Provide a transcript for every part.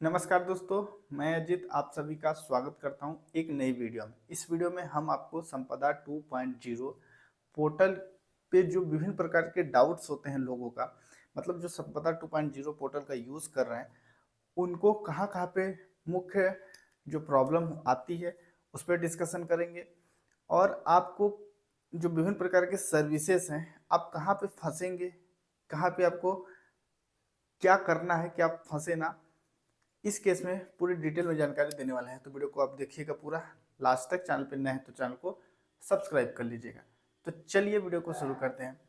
नमस्कार दोस्तों, मैं अजित आप सभी का स्वागत करता हूं एक नई वीडियो में। इस वीडियो में हम आपको संपदा 2.0 पोर्टल पे जो विभिन्न प्रकार के डाउट्स होते हैं लोगों का, मतलब जो संपदा 2.0 पोर्टल का यूज़ कर रहे हैं, उनको कहाँ कहाँ पे मुख्य जो प्रॉब्लम आती है उस पर डिस्कशन करेंगे। और आपको जो विभिन्न प्रकार के सर्विसेज हैं, आप कहाँ पे फंसेंगे, कहाँ पे आपको क्या करना है कि आप फंसे ना, इस केस में पूरी डिटेल में जानकारी देने वाले हैं। तो वीडियो को आप देखिएगा पूरा लास्ट तक। चैनल पे नए हैं तो चैनल को सब्सक्राइब कर लीजिएगा। तो चलिए वीडियो को शुरू करते हैं।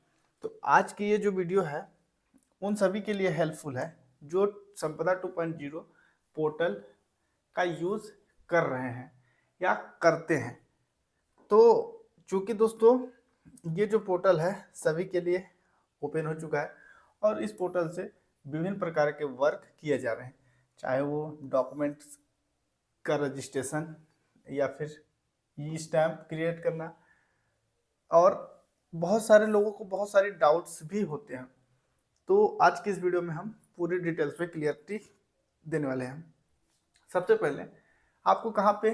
तो आज की ये जो वीडियो है उन सभी के लिए हेल्पफुल है जो संपदा 2.0 पोर्टल का यूज़ कर रहे हैं या करते हैं। तो चूंकि दोस्तों ये जो पोर्टल है सभी के लिए ओपन हो चुका है और इस पोर्टल से विभिन्न प्रकार के वर्क किए जा रहे हैं, चाहे वो डॉक्यूमेंट्स का रजिस्ट्रेशन या फिर ई स्टैम्प क्रिएट करना, और बहुत सारे लोगों को बहुत सारी डाउट्स भी होते हैं। तो आज की इस वीडियो में हम पूरी डिटेल्स पे क्लियरिटी देने वाले हैं। सबसे पहले आपको कहाँ पे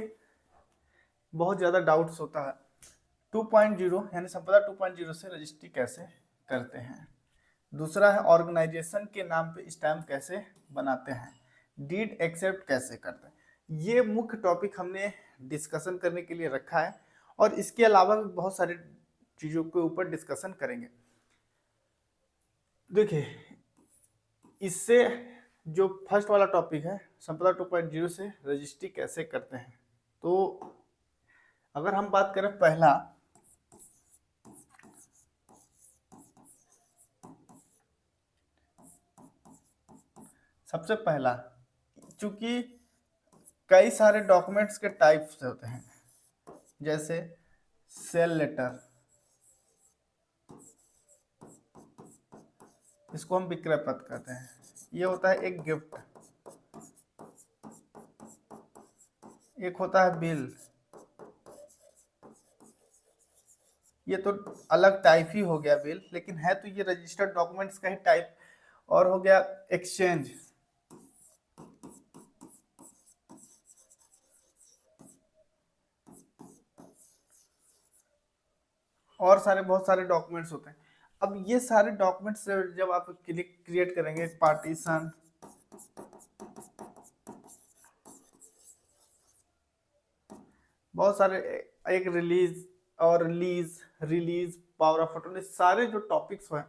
बहुत ज़्यादा डाउट्स होता है, 2.0 यानी संपदा 2.0 से रजिस्ट्री कैसे करते हैं। दूसरा है ऑर्गेनाइजेशन के नाम पे स्टैम्प कैसे बनाते हैं, डीड एक्सेप्ट कैसे करते हैं। ये मुख्य टॉपिक हमने डिस्कशन करने के लिए रखा है और इसके अलावा भी बहुत सारी चीज़ों के ऊपर डिस्कशन करेंगे। देखिए, इससे जो फर्स्ट वाला टॉपिक है संपदा 2.0 से रजिस्ट्री कैसे करते हैं, तो अगर हम बात करें पहला, सबसे पहला, चूंकि कई सारे डॉक्यूमेंट्स के टाइप्स होते हैं, जैसे सेल लेटर, इसको हम विक्रय पत्र कहते हैं। ये होता है एक गिफ्ट, एक होता है बिल, ये तो अलग टाइप ही हो गया बिल, लेकिन है तो ये रजिस्टर्ड डॉक्यूमेंट्स का ही टाइप। और हो गया एक्सचेंज, और सारे बहुत सारे डॉक्यूमेंट्स होते हैं। अब ये सारे डॉक्यूमेंट्स जब आप क्रिएट करेंगे, पार्टीशन, बहुत सारे, एक रिलीज और रिलीज पावर ऑफ अटॉर्नी, सारे जो टॉपिक्स हैं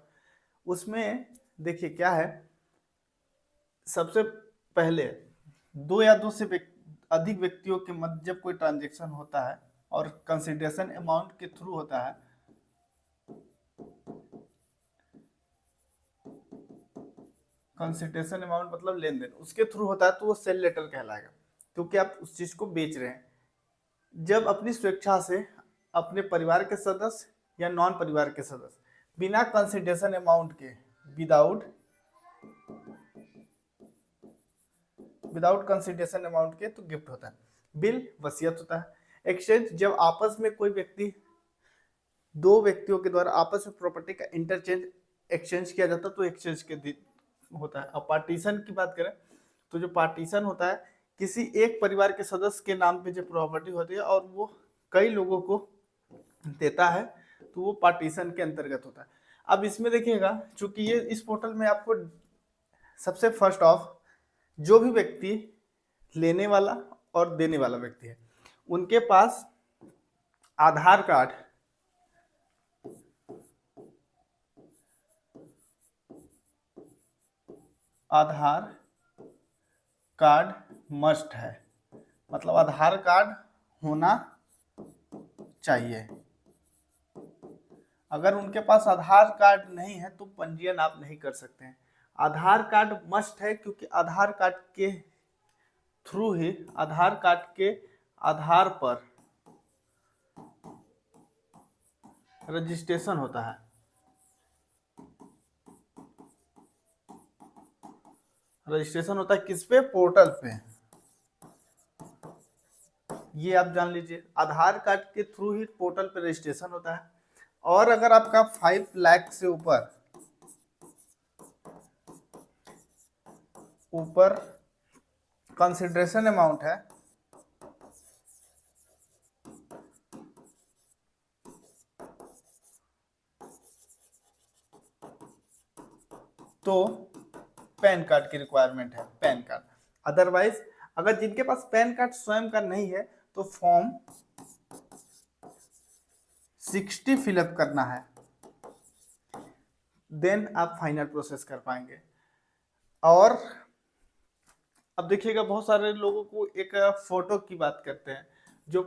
उसमें देखिए क्या है। सबसे पहले दो या दो से अधिक व्यक्तियों के मध्य जब कोई ट्रांजेक्शन होता है और कंसिडरेशन अमाउंट के थ्रू होता है, कंसिडरेशन अमाउंट मतलब लेन देन उसके थ्रू होता है, तो वो सेल लेटर कहलाएगा, क्योंकि आप उस चीज को बेच रहे हैं। जब अपनी स्वेच्छा से अपने परिवार के सदस्य या नॉन परिवार के सदस्य बिना कंसिडरेशन अमाउंट के, विदाउट कंसिडरेशन अमाउंट के, तो गिफ्ट होता है। बिल वसीयत होता है। एक्सचेंज, जब आपस में कोई व्यक्ति, दो व्यक्तियों के द्वारा आपस में प्रॉपर्टी का इंटरचेंज एक्सचेंज किया जाता है, तो एक्सचेंज के होता है। अब पार्टीशन की बात करें तो जो पार्टीशन होता है, किसी एक परिवार के सदस्य के नाम पे जो प्रॉपर्टी होती है और वो कई लोगों को देता है, तो वो पार्टीशन के अंतर्गत होता है। अब इसमें देखिएगा, चूंकि ये इस पोर्टल में आपको सबसे फर्स्ट ऑफ जो भी व्यक्ति लेने वाला और देने वाला व्यक्ति है, उनके पास आधार कार्ड, आधार कार्ड मस्ट है, मतलब आधार कार्ड होना चाहिए। अगर उनके पास आधार कार्ड नहीं है तो पंजीयन आप नहीं कर सकते हैं। आधार कार्ड मस्ट है, क्योंकि आधार कार्ड के थ्रू ही, आधार कार्ड के आधार पर रजिस्ट्रेशन होता है। रजिस्ट्रेशन होता है किस पे? पोर्टल पे। ये आप जान लीजिए, आधार कार्ड के थ्रू ही पोर्टल पे रजिस्ट्रेशन होता है। और अगर आपका 5 लाख से ऊपर कंसिडरेशन अमाउंट है तो पैन कार्ड की रिक्वायरमेंट है, पैन कार्ड। अदरवाइज अगर जिनके पास पैन कार्ड स्वयं का नहीं है तो फॉर्म 60 फिलअप करना है, देन आप फाइनल प्रोसेस कर पाएंगे। और अब देखिएगा बहुत सारे लोगों को एक फोटो की बात करते हैं, जो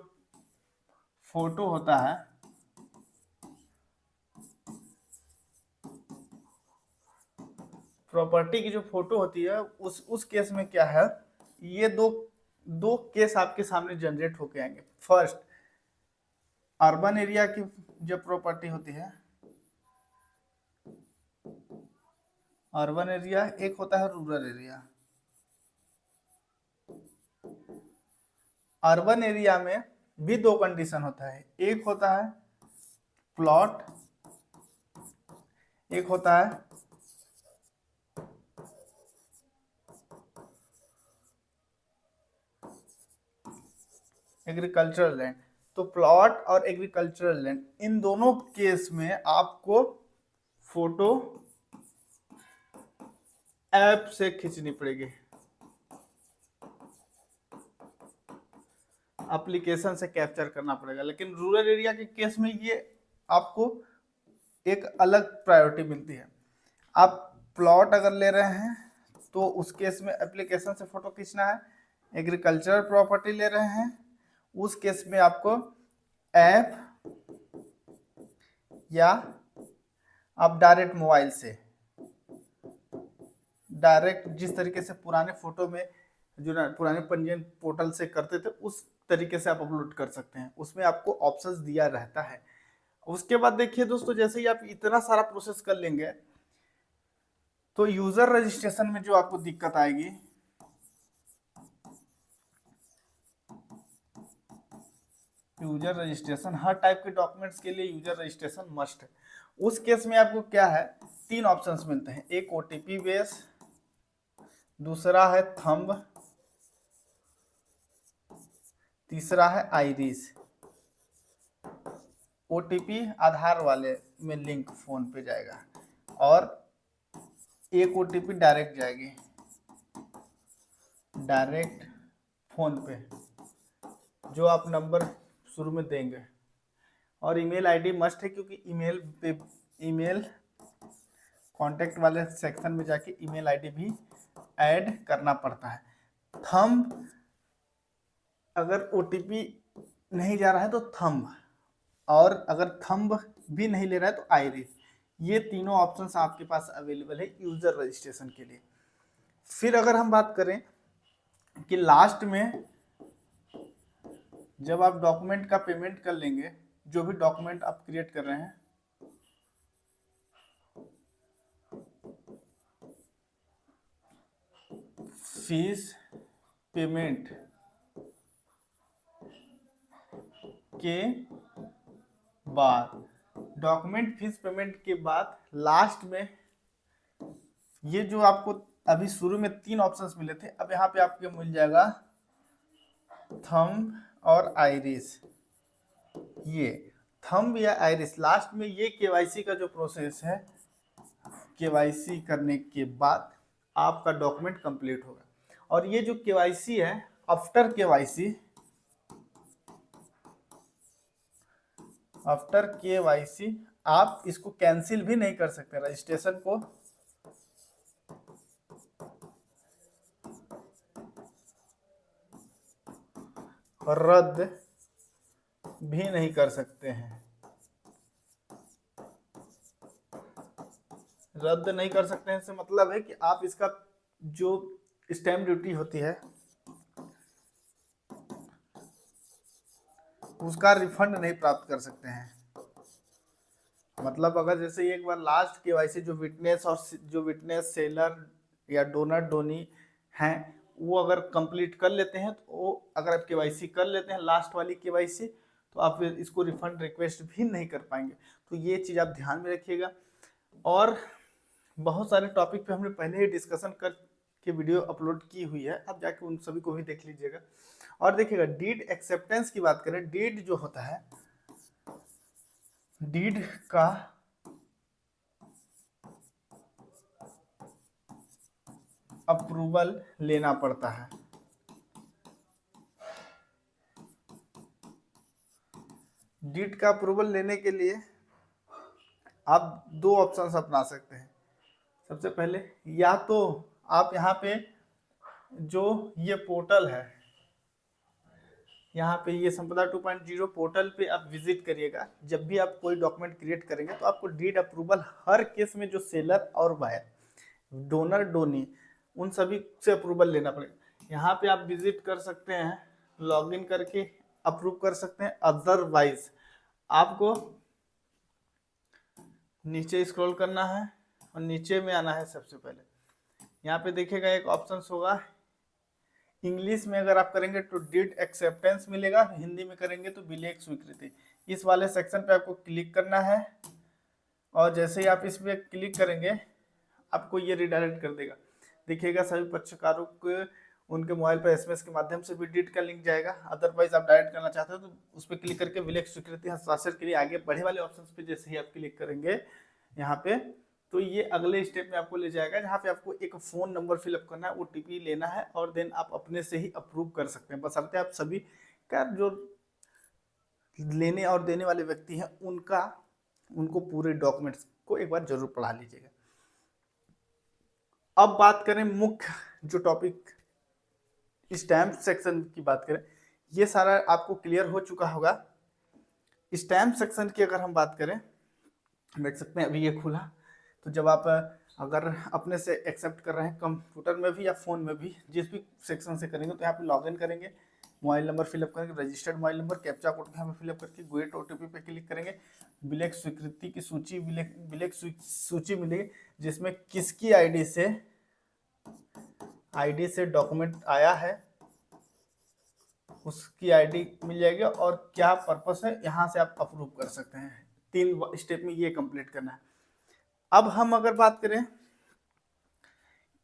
फोटो होता है प्रॉपर्टी की, जो फोटो होती है उस केस में क्या है, ये दो केस आपके सामने जनरेट होके आएंगे। फर्स्ट, अर्बन एरिया की जब प्रॉपर्टी होती है, अर्बन एरिया, एक होता है रूरल एरिया। अर्बन एरिया में भी दो कंडीशन होता है, एक होता है प्लॉट, एक होता है एग्रीकल्चरल लैंड। तो प्लॉट और एग्रीकल्चरल लैंड, इन दोनों केस में आपको फोटो ऐप से खींचनी पड़ेगी, एप्लीकेशन से कैप्चर करना पड़ेगा। लेकिन रूरल एरिया के केस में ये आपको एक अलग प्रायोरिटी मिलती है। आप प्लॉट अगर ले रहे हैं तो उस केस में एप्लीकेशन से फोटो खींचना है। एग्रीकल्चरल प्रॉपर्टी ले रहे हैं उस केस में आपको ऐप या आप डायरेक्ट मोबाइल से, डायरेक्ट जिस तरीके से पुराने फोटो में जो पुराने पंजीयन पोर्टल से करते थे उस तरीके से आप अपलोड कर सकते हैं, उसमें आपको ऑप्शंस दिया रहता है। उसके बाद देखिए दोस्तों, जैसे ही आप इतना सारा प्रोसेस कर लेंगे तो यूजर रजिस्ट्रेशन में जो आपको दिक्कत आएगी, यूजर रजिस्ट्रेशन, हर टाइप के डॉक्यूमेंट्स के लिए यूजर रजिस्ट्रेशन मस्ट है। उस केस में आपको क्या है, तीन ऑप्शंस मिलते हैं, एक ओटीपी बेस, दूसरा है थंब, तीसरा है आईरिस। ओटीपी आधार वाले में लिंक फोन पे जाएगा और एक ओटीपी डायरेक्ट जाएगी, डायरेक्ट फोन पे, जो आप नंबर शुरू में देंगे। और ईमेल आईडी मस्ट है, क्योंकि ईमेल कॉन्टेक्ट वाले सेक्शन में जाके ईमेल आईडी भी ऐड करना पड़ता है। थंब, अगर ओटीपी नहीं जा रहा है तो थंब, और अगर थंब भी नहीं ले रहा है तो आइरिस। ये तीनों ऑप्शंस आपके पास अवेलेबल है यूजर रजिस्ट्रेशन के लिए। फिर अगर हम बात करें कि लास्ट में जब आप डॉक्यूमेंट का पेमेंट कर लेंगे, जो भी डॉक्यूमेंट आप क्रिएट कर रहे हैं, फीस पेमेंट के बाद, डॉक्यूमेंट फीस पेमेंट के बाद लास्ट में ये जो आपको अभी शुरू में तीन ऑप्शंस मिले थे, अब यहाँ पे आपको मिल जाएगा थंब और आइरिस। ये थंब या आइरिस, लास्ट में ये केवाईसी का जो प्रोसेस है, केवाईसी करने के बाद आपका डॉक्यूमेंट कंप्लीट होगा। और ये जो केवाईसी है, आफ्टर केवाईसी, आफ्टर केवाईसी आप इसको कैंसिल भी नहीं कर सकते, रजिस्ट्रेशन को रद्द भी नहीं कर सकते हैं, रद्द नहीं कर सकते हैं इससे मतलब है कि आप इसका जो स्टैम्प ड्यूटी होती है उसका रिफंड नहीं प्राप्त कर सकते हैं। मतलब अगर जैसे एक बार लास्ट केवाईसी जो विटनेस सेलर या डोनर डोनी हैं वो अगर कंप्लीट कर लेते हैं, तो वो अगर आप केवाईसी कर लेते हैं लास्ट वाली केवाईसी, तो आप फिर इसको रिफंड रिक्वेस्ट भी नहीं कर पाएंगे। तो ये चीज़ आप ध्यान में रखिएगा। और बहुत सारे टॉपिक पे हमने पहले ही डिस्कशन कर की वीडियो अपलोड की हुई है, आप जाके उन सभी को भी देख लीजिएगा। और देखिएगा डीड एक्सेप्टेंस की बात करें, डीड जो होता है, डीड का अप्रूवल लेना पड़ता है। डीड का अप्रूवल लेने के लिए आप दो ऑप्शंस अपना सकते हैं। सबसे पहले या तो आप यहाँ पे जो ये पोर्टल है, यहाँ पे ये संपदा 2.0 पोर्टल पे आप विजिट करिएगा। जब भी आप कोई डॉक्यूमेंट क्रिएट करेंगे तो आपको डीड अप्रूवल हर केस में जो सेलर और बायर, डोनर डोनी, उन सभी से अप्रूवल लेना पड़ेगा। यहाँ पे आप विजिट कर सकते हैं, लॉगिन करके अप्रूव कर सकते हैं। अदरवाइज आपको नीचे स्क्रॉल करना है और नीचे में आना है। सबसे पहले यहाँ पे देखिएगा एक ऑप्शन होगा, इंग्लिश में अगर आप करेंगे तो डीड एक्सेप्टेंस मिलेगा, हिंदी में करेंगे तो विलेख स्वीकृति। इस वाले सेक्शन पे आपको क्लिक करना है और जैसे ही आप इस पे क्लिक करेंगे आपको ये रिडायरेक्ट कर देगा। देखिएगा सभी पक्षकारों को उनके मोबाइल पर एसएमएस के माध्यम से भी डीड का लिंक जाएगा। अदरवाइज आप डायरेक्ट करना चाहते हो तो उस पर क्लिक करके विलेख स्वीकृति हस्ताक्षर के लिए आगे बढ़े वाले ऑप्शन पे जैसे ही आप क्लिक करेंगे यहाँ पे, तो ये अगले स्टेप में आपको ले जाएगा, जहाँ पे आपको एक फ़ोन नंबर फिलअप करना है, ओटीपी लेना है और देन आप अपने से ही अप्रूव कर सकते हैं। बशर्ते आप सभी का जो लेने और देने वाले व्यक्ति हैं उनको पूरे डॉक्यूमेंट्स को एक बार जरूर पढ़ा लीजिएगा। अब बात करें मुख्य जो टॉपिक स्टैम्प सेक्शन की बात करें, ये सारा आपको क्लियर हो चुका होगा। स्टैम्प सेक्शन की अगर हम बात करें, देख सकते हैं अभी ये खुला, तो जब आप अगर अपने से एक्सेप्ट कर रहे हैं कंप्यूटर में भी या फ़ोन में भी, जिस भी सेक्शन से करेंगे तो यहाँ पे लॉगिन करेंगे, मोबाइल नंबर फिलअप करेंगे, registered mobile number, captcha code यहाँ पे फिलअप करके गेट ओटीपी पे क्लिक करेंगे। विलेख स्वीकृति की सूची, विलेख सूची मिलेगी जिसमें किसकी आईडी से डॉक्यूमेंट आया है उसकी आईडी मिल जाएगी और क्या पर्पस है, यहाँ से आप अप्रूव कर सकते हैं। 3 स्टेप में ये कंप्लीट करना है। अब हम अगर बात करें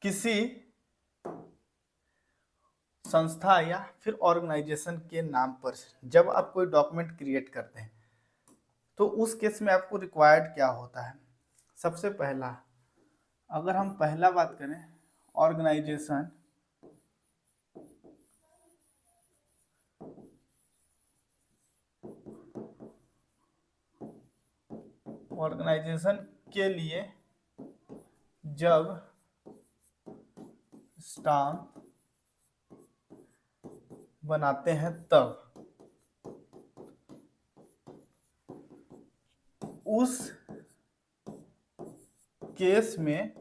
किसी संस्था या फिर ऑर्गेनाइजेशन के नाम पर जब आप कोई डॉक्यूमेंट क्रिएट करते हैं तो उस केस में आपको रिक्वायर्ड क्या होता है। सबसे पहला, अगर हम पहला बात करें ऑर्गेनाइजेशन, के लिए जब स्टाम्प बनाते हैं तब उस केस में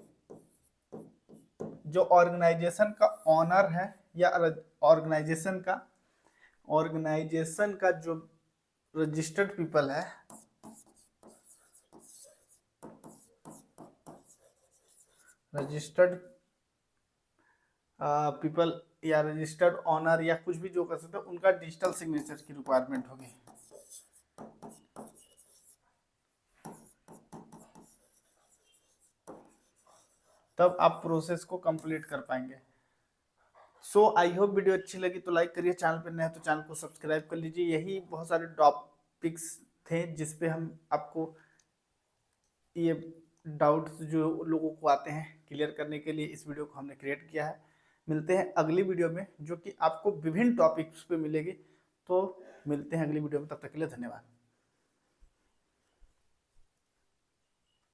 जो ऑर्गेनाइजेशन का ऑनर है या ऑर्गेनाइजेशन का जो रजिस्टर्ड पीपल है, रजिस्टर्ड पीपल या रजिस्टर्ड ऑनर या कुछ भी जो कर सकते हैं, उनका डिजिटल सिग्नेचर की रिक्वायरमेंट होगी। तब आप प्रोसेस को कंप्लीट कर पाएंगे। सो आई होप वीडियो अच्छी लगी तो लाइक करिए, चैनल पर नए हैं तो चैनल को सब्सक्राइब कर लीजिए। यही बहुत सारे टॉपिक्स थे जिसपे हम आपको ये डाउट्स जो लोगों को आते हैं क्लियर करने के लिए इस वीडियो को हमने क्रिएट किया है। मिलते हैं अगली वीडियो में जो कि आपको विभिन्न टॉपिक्स पे मिलेगी। तो मिलते हैं अगली वीडियो में, तब तक के लिए धन्यवाद।